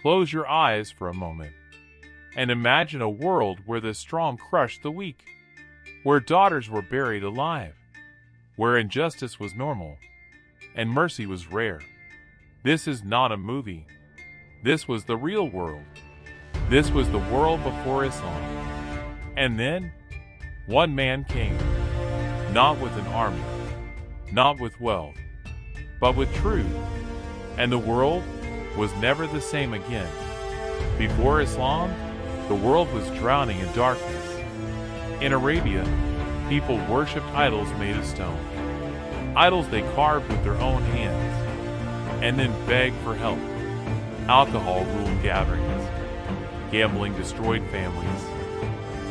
Close your eyes for a moment and imagine a world where the strong crushed the weak, where daughters were buried alive, where injustice was normal and mercy was rare. This is not a movie. This was the real world. This was the world before Islam. And then, one man came, not with an army, not with wealth, but with truth. And the world was never the same again. Before Islam, the world was drowning in darkness. In Arabia, people worshipped idols made of stone, idols they carved with their own hands, and then begged for help. Alcohol ruled gatherings. Gambling destroyed families.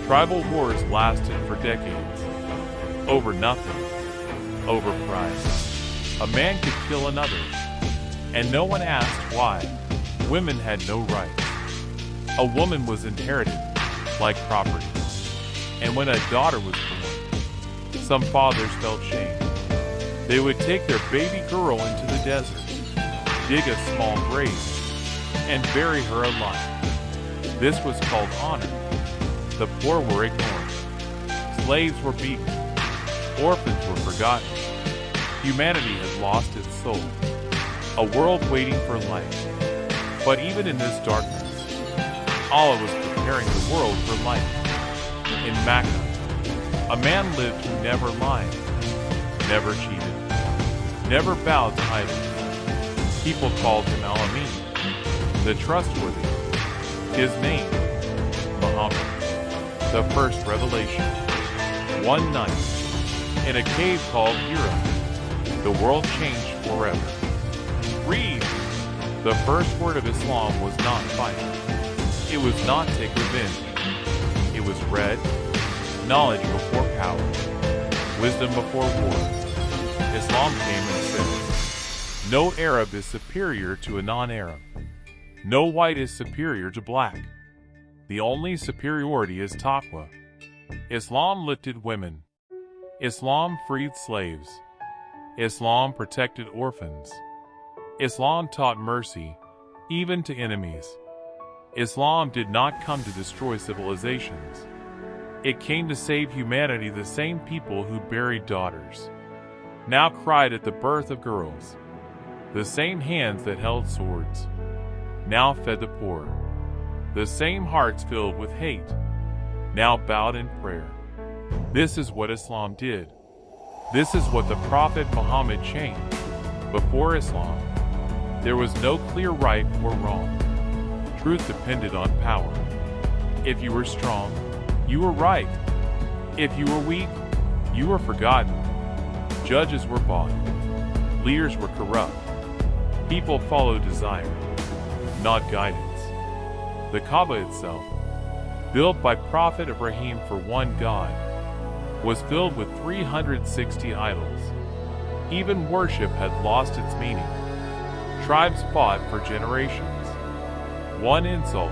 Tribal wars lasted for decades. Over nothing. Over pride. A man could kill another, and no one asked why. Women had no rights. A woman was inherited like property. And when a daughter was born, some fathers felt shame. They would take their baby girl into the desert, dig a small grave, and bury her alive. This was called honor. The poor were ignored. Slaves were beaten. Orphans were forgotten. Humanity had lost its soul. A world waiting for light. But even in this darkness, Allah was preparing the world for light. In Makkah, a man lived who never lied, never cheated, never bowed to idols. People called him Al-Amin, the trustworthy. His name, Muhammad. The first revelation. One night, in a cave called Hira, the world changed forever. Read! The first word of Islam was not fight. It was not take revenge. It was read, knowledge before power, wisdom before war. Islam came and said, no Arab is superior to a non-Arab. No white is superior to black. The only superiority is taqwa. Islam lifted women. Islam freed slaves. Islam protected orphans. Islam taught mercy, even to enemies. Islam did not come to destroy civilizations. It came to save humanity. The same people who buried daughters now cried at the birth of girls. The same hands that held swords now fed the poor. The same hearts filled with hate now bowed in prayer. This is what Islam did. This is what the Prophet Muhammad changed. Before Islam, there was no clear right or wrong. Truth depended on power. If you were strong, you were right. If you were weak, you were forgotten. Judges were bought. Leaders were corrupt. People followed desire, not guidance. The Kaaba itself, built by Prophet Ibrahim for one God, was filled with 360 idols. Even worship had lost its meaning. Tribes fought for generations. One insult,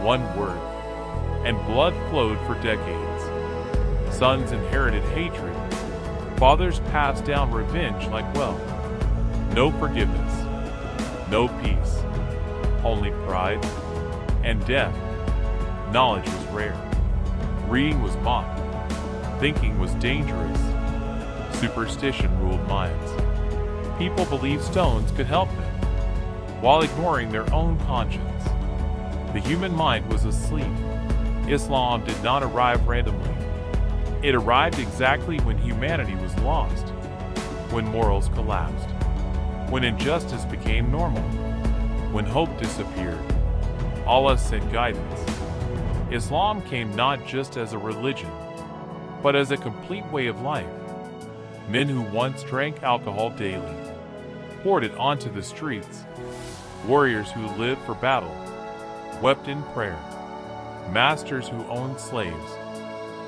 one word, and blood flowed for decades. Sons inherited hatred. Fathers passed down revenge like wealth. No forgiveness, no peace, only pride and death. Knowledge was rare. Reading was mocked. Thinking was dangerous. Superstition ruled minds. People believed stones could help them, while ignoring their own conscience. The human mind was asleep. Islam did not arrive randomly. It arrived exactly when humanity was lost, when morals collapsed, when injustice became normal, when hope disappeared. Allah sent guidance. Islam came not just as a religion, but as a complete way of life. Men who once drank alcohol daily poured it onto the streets. Warriors who lived for battle wept in prayer. Masters who owned slaves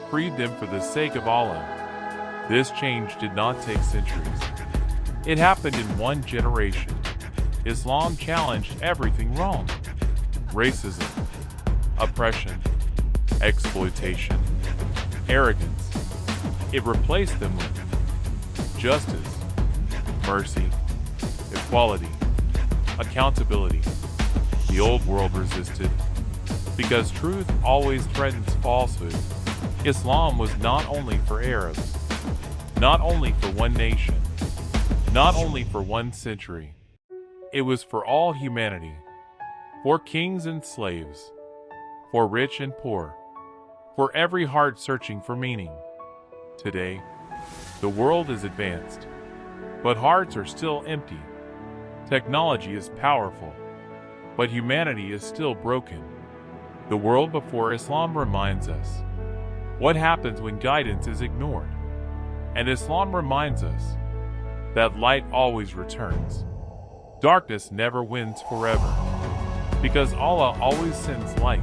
freed them for the sake of Allah. This change did not take centuries. It happened in one generation. Islam challenged everything wrong. Racism, oppression, exploitation, arrogance. It replaced them with justice, mercy, equality, accountability. The old world resisted, because truth always threatens falsehood. Islam was not only for Arabs, not only for one nation, not only for one century. It was for all humanity, for kings and slaves, for rich and poor, for every heart searching for meaning. Today, the world is advanced, but hearts are still empty. Technology is powerful, but humanity is still broken. The world before Islam reminds us what happens when guidance is ignored. And Islam reminds us that light always returns. Darkness never wins forever, because Allah always sends light.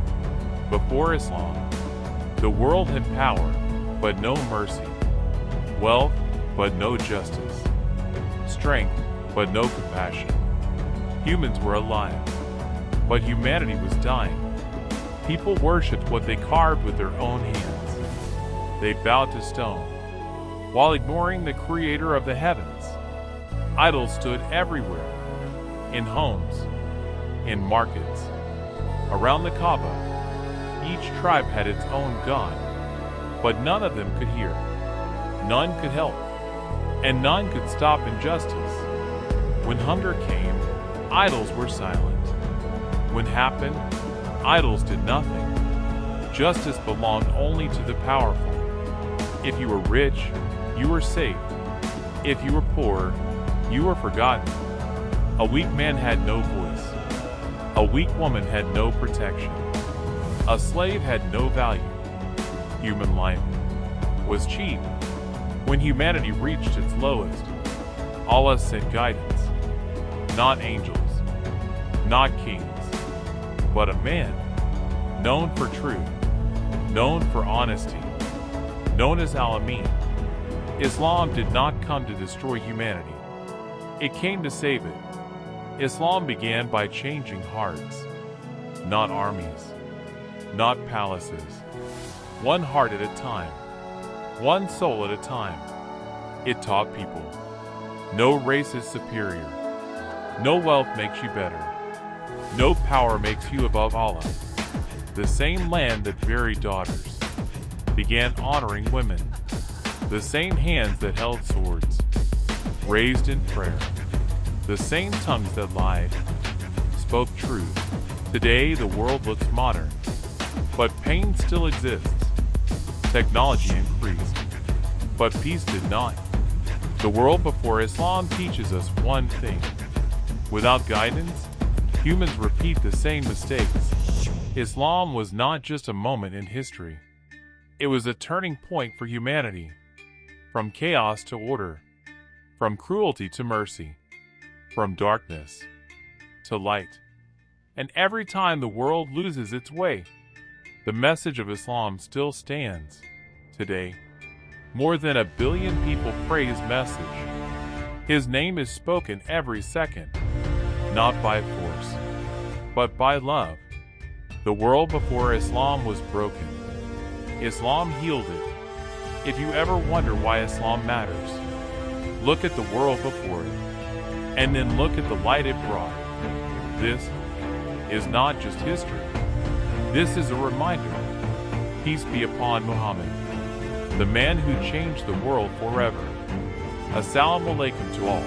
Before Islam, the world had power, but no mercy, wealth, but no justice, strength, but no compassion. Humans were alive, but humanity was dying. People worshipped what they carved with their own hands. They bowed to stone, while ignoring the creator of the heavens. Idols stood everywhere, in homes, in markets, around the Kaaba. Each tribe had its own god, but none of them could hear, none could help, and none could stop injustice. When hunger came, idols were silent. When happened, idols did nothing. Justice belonged only to the powerful. If you were rich, you were safe. If you were poor, you were forgotten. A weak man had no voice. A weak woman had no protection. A slave had no value. Human life was cheap. When humanity reached its lowest, Allah sent guidance. Not angels, not kings, but a man, known for truth, known for honesty, known as Al-Amin. Islam did not come to destroy humanity. It came to save it. Islam began by changing hearts, not armies, not palaces. One heart at a time, one soul at a time. It taught people, no race is superior. No wealth makes you better. No power makes you above Allah. The same land that buried daughters began honoring women. The same hands that held swords raised in prayer. The same tongues that lied spoke truth. Today the world looks modern, but pain still exists. Technology increased, but peace did not. The world before Islam teaches us one thing. Without guidance, humans repeat the same mistakes. Islam was not just a moment in history. It was a turning point for humanity. From chaos to order, from cruelty to mercy, from darkness to light. And every time the world loses its way, the message of Islam still stands. Today, more than 1 billion people pray His message. His name is spoken every second, not by force, but by love. The world before Islam was broken. Islam healed it. If you ever wonder why Islam matters, look at the world before it, and then look at the light it brought. This is not just history. This is a reminder. Peace be upon Muhammad, the man who changed the world forever. Assalamu alaikum to all.